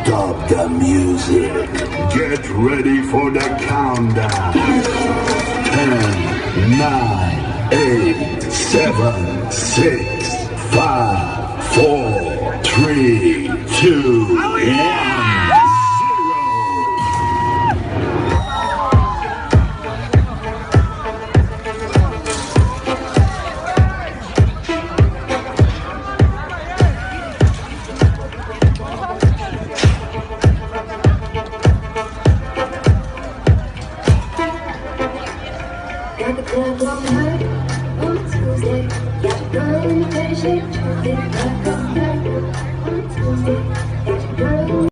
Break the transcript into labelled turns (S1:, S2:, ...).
S1: Stop the music. Get ready for the countdown. 10, 9, 8, 7, 6, 5, 4, 3, 2, 1.